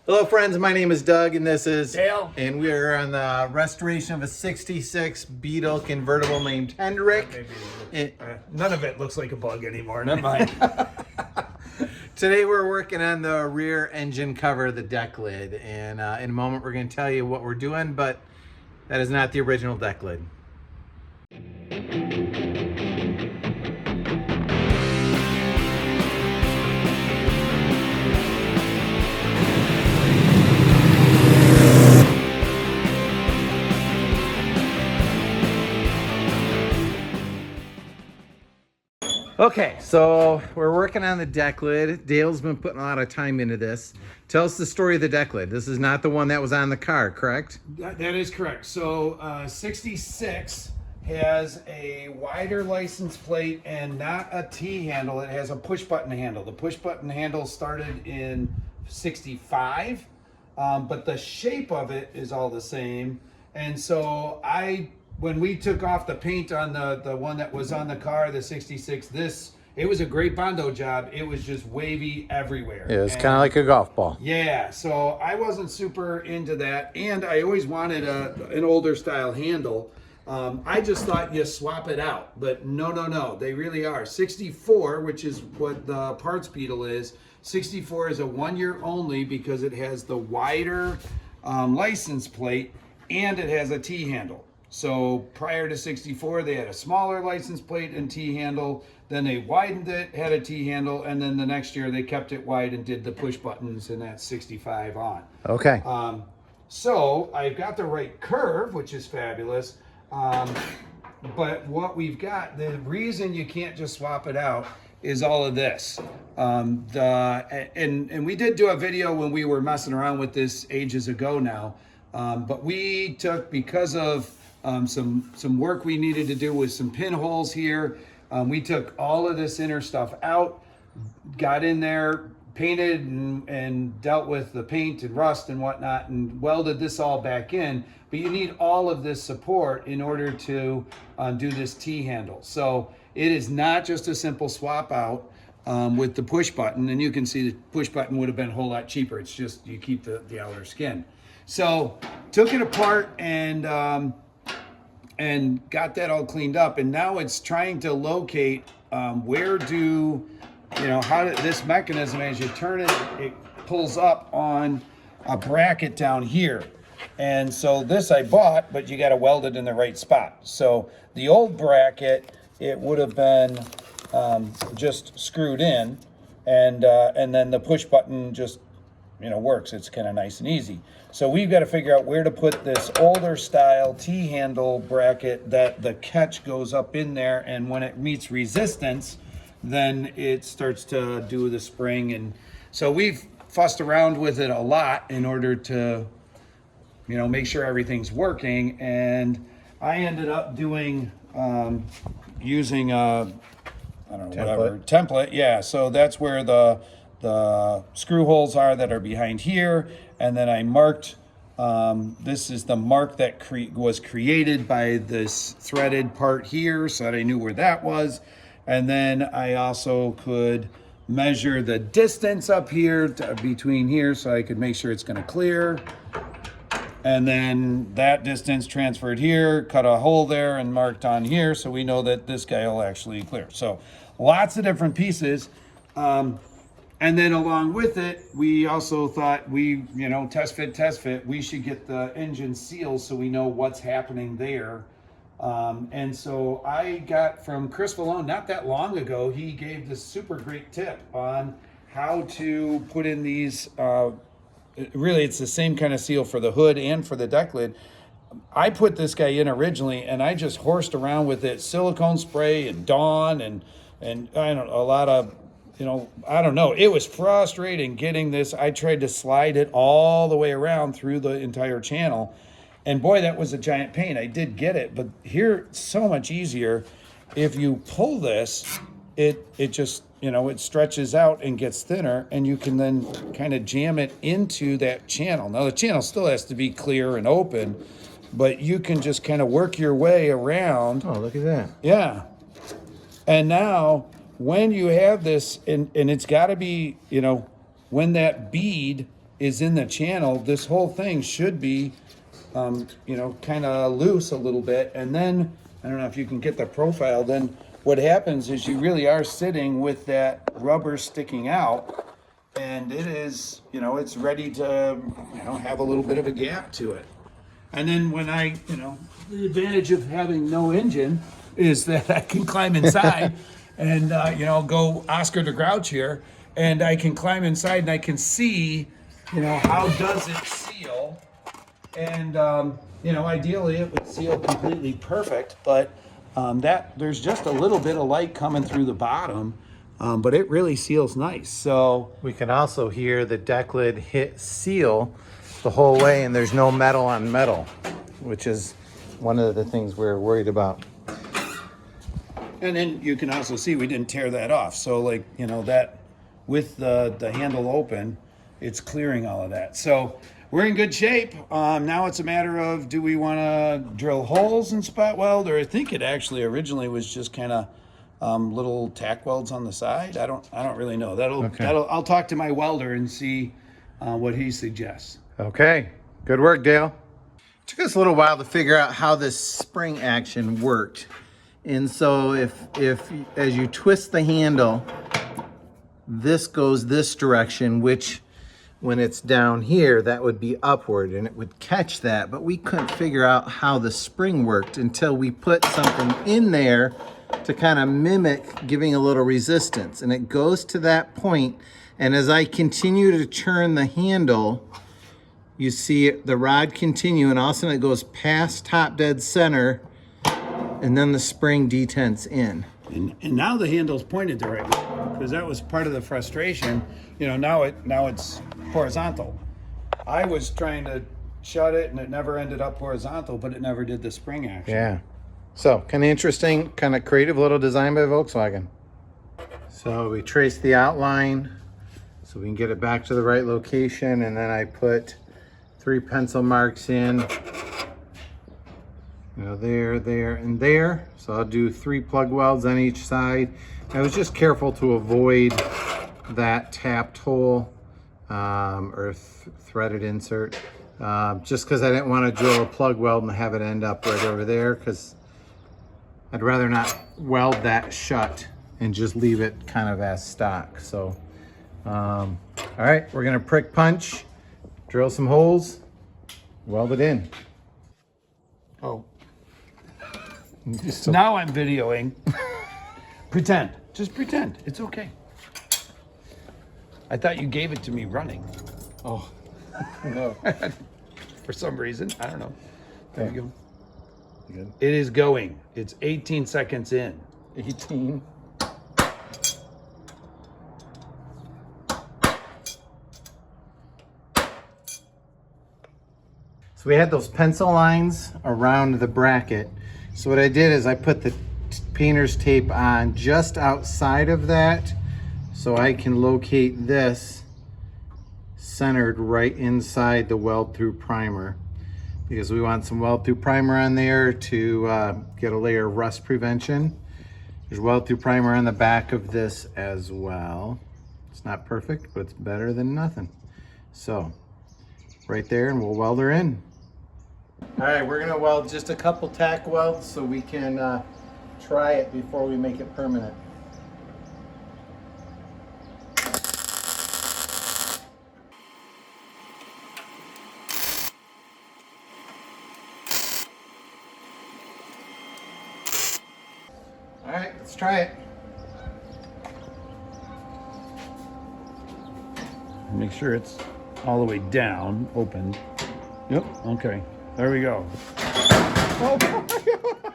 Hello friends, my name is Doug and this is Dale. And we are on the restoration of a 66 Beetle convertible named Hendrick. None of it looks like a bug anymore, never mind. Today we're working on the rear engine cover, the deck lid, and in a moment we're going to tell you what we're doing, but that is not the original deck lid. Okay, so we're working on the deck lid. Dale's been putting a lot of time into this. Tell us the story of the deck lid. This is not the one that was on the car, correct? That is correct. So 66 has a wider license plate and not a T handle. It has a push button handle. The push button handle started in 65, but the shape of it is all the same. And so when we took off the paint on the one that was on the car, the 66, it was a great Bondo job. It was just wavy everywhere. Yeah, it's kind of like a golf ball. Yeah, so I wasn't super into that, and I always wanted an older style handle. I just thought you swap it out, but no, they really are. 64, which is what the parts Beetle is, 64 is a 1 year only because it has the wider license plate and it has a T handle. So prior to 64, they had a smaller license plate and T handle. Then they widened it, had a T handle, and then the next year they kept it wide and did the push buttons, and that's 65 on. Okay. So I've got the right curve, which is fabulous. But what we've got, the reason you can't just swap it out is all of this. And we did do a video when we were messing around with this ages ago now. But we took, because of some work we needed to do with some pinholes here, we took all of this inner stuff out, got in there, painted and dealt with the paint and rust and whatnot, and welded this all back in. But you need all of this support in order to do this T handle. So it is not just a simple swap out with the push button, and you can see the push button would have been a whole lot cheaper. It's just you keep the outer skin. So took it apart and got that all cleaned up, and now it's trying to locate this mechanism, as you turn it, it pulls up on a bracket down here. And so this I bought, but you got to weld it in the right spot. So the old bracket, it would have been just screwed in, and then the push button just works. It's kind of nice and easy. So we've got to figure out where to put this older style T-handle bracket that the catch goes up in there, and when it meets resistance, then it starts to do the spring. And so we've fussed around with it a lot in order to, make sure everything's working. And I ended up doing, using a, template. Yeah, so that's where the screw holes are that are behind here, and then I marked, this is the mark that was created by this threaded part here, so that I knew where that was. And then I also could measure the distance up here between here, so I could make sure it's going to clear. And then that distance transferred here, cut a hole there and marked on here, so we know that this guy will actually clear. So lots of different pieces. And then along with it, we also thought test fit, we should get the engine seals so we know what's happening there. And so I got from Chris Vallone not that long ago, he gave this super great tip on how to put in these, really it's the same kind of seal for the hood and for the deck lid. I put this guy in originally, and I just horsed around with it, silicone spray and Dawn and I don't know, a lot of, I don't know. It was frustrating getting this. I tried to slide it all the way around through the entire channel. And boy, that was a giant pain. I did get it, but here it's so much easier. If you pull this, it just, it stretches out and gets thinner, and you can then kind of jam it into that channel. Now the channel still has to be clear and open, but you can just kind of work your way around. Oh, look at that. Yeah. And now when you have this, and it's got to be, when that bead is in the channel, this whole thing should be, you know, kind of loose a little bit. And then, I don't know if you can get the profile, then what happens is you really are sitting with that rubber sticking out, and it is, you know, it's ready to, you know, have a little bit of a gap to it. And then when I, you know, the advantage of having no engine is that I can climb inside and, you know, go Oscar the Grouch here, and I can climb inside and I can see, you know, how does it seal? And, you know, ideally it would seal completely perfect, but that there's just a little bit of light coming through the bottom, but it really seals nice. So We can also hear the deck lid hit seal the whole way, and there's no metal on metal, which is one of the things we're worried about. and then you can also see we didn't tear that off. So like, you know, that with the handle open, it's clearing all of that. So we're in good shape. Now it's a matter of, do we want to drill holes and spot weld, or I think it actually originally was just kind of little tack welds on the side. I don't really know. I'll talk to my welder and see what he suggests. Okay, good work, Dale. Took us a little while to figure out how this spring action worked. And so if as you twist the handle, this goes this direction, which when it's down here, that would be upward and it would catch that. But we couldn't figure out how the spring worked until we put something in there to kind of mimic giving a little resistance. And it goes to that point, and as I continue to turn the handle, you see the rod continue, and all of a sudden it goes past top dead center, and then the spring detents in. And now the handle's pointed the right way, because that was part of the frustration. You know, now it's horizontal. I was trying to shut it and it never ended up horizontal, but it never did the spring action. Yeah. So kind of interesting, kind of creative little design by Volkswagen. So we trace the outline so we can get it back to the right location, and then I put 3 pencil marks in, you know, there, there, and there. So I'll do 3 plug welds on each side. I was just careful to avoid that tapped hole or threaded insert, just because I didn't want to drill a plug weld and have it end up right over there, because I'd rather not weld that shut and just leave it kind of as stock. So, all right, we're gonna prick punch, drill some holes, weld it in. Oh. Now I'm videoing. Pretend. Just pretend. It's okay. I thought you gave it to me running. Oh, no. For some reason. I don't know. There you go. Good. It is going. It's 18 seconds in. 18. So we had those pencil lines around the bracket. So what I did is I put the painter's tape on just outside of that, so I can locate this centered right inside the weld through primer, because we want some weld through primer on there to get a layer of rust prevention. There's weld through primer on the back of this as well. It's not perfect, but it's better than nothing. So right there, and we'll weld her in. All right, we're gonna weld just a couple tack welds so we can try it before we make it permanent. All right, let's try it. Make sure it's all the way down, open. Yep, okay. There we go. Oh my God.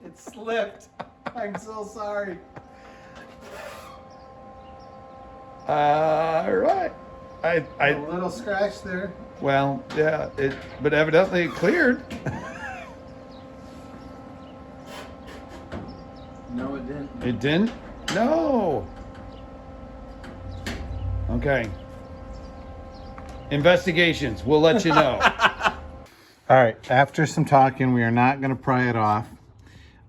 It slipped. I'm so sorry. All right. A little scratch there. Well, yeah, but evidently it cleared. No, it didn't. It didn't? No. Okay. Investigations, we'll let you know. All right, after some talking, we are not going to pry it off.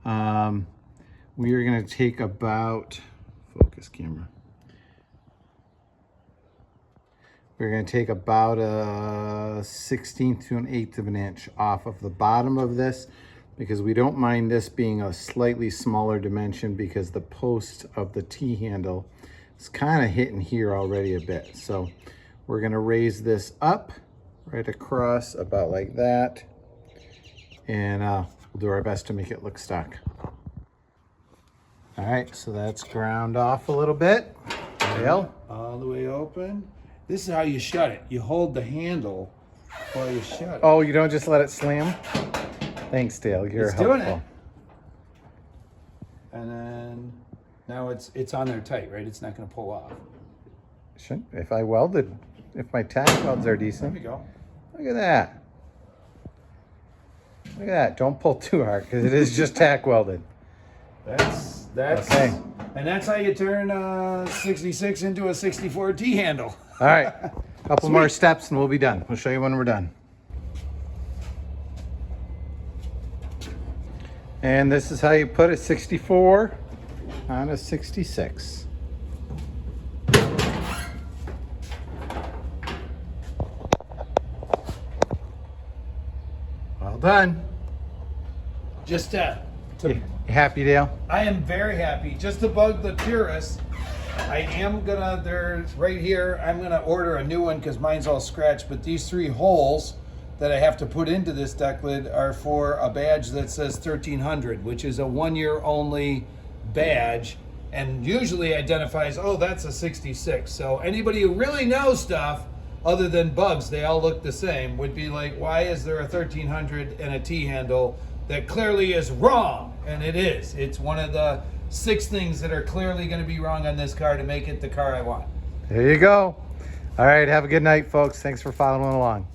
We are going to take about, focus camera. We're going to take about a 1/16 to 1/8 of an inch off of the bottom of this, because we don't mind this being a slightly smaller dimension because the post of the T-handle is kind of hitting here already a bit. So we're going to raise this up right across about like that, and we'll do our best to make it look stock. All right, so that's ground off a little bit. Dale? All the way open. This is how you shut it. You hold the handle while you shut it. Oh, you don't just let it slam? Thanks, Dale. You're It's helpful. doing it. And then now it's on there tight, right? It's not going to pull off. Shouldn't, if I welded, if my tack welds are There decent. we go. Look at that. Look at that. Don't pull too hard because it is just tack welded. That's Okay. And that's how you turn a 66 into a 64 T handle. All right. Couple more steps and we'll be done. We'll show you when we're done. And this is how you put a 64 on a 66. Well done. Just You happy, Dale? I am very happy. Just to bug the purists, I am gonna, there's right here, I'm gonna order a new one because mine's all scratched, but these 3 holes that I have to put into this deck lid are for a badge that says 1300, which is a 1-year only badge, and usually identifies, oh, that's a 66. So anybody who really knows stuff, other than bugs, they all look the same, would be like, why is there a 1300 and a T handle? That clearly is wrong, and it is. It's one of the 6 things that are clearly going to be wrong on this car to make it the car I want. There you go. All right, have a good night, folks. Thanks for following along.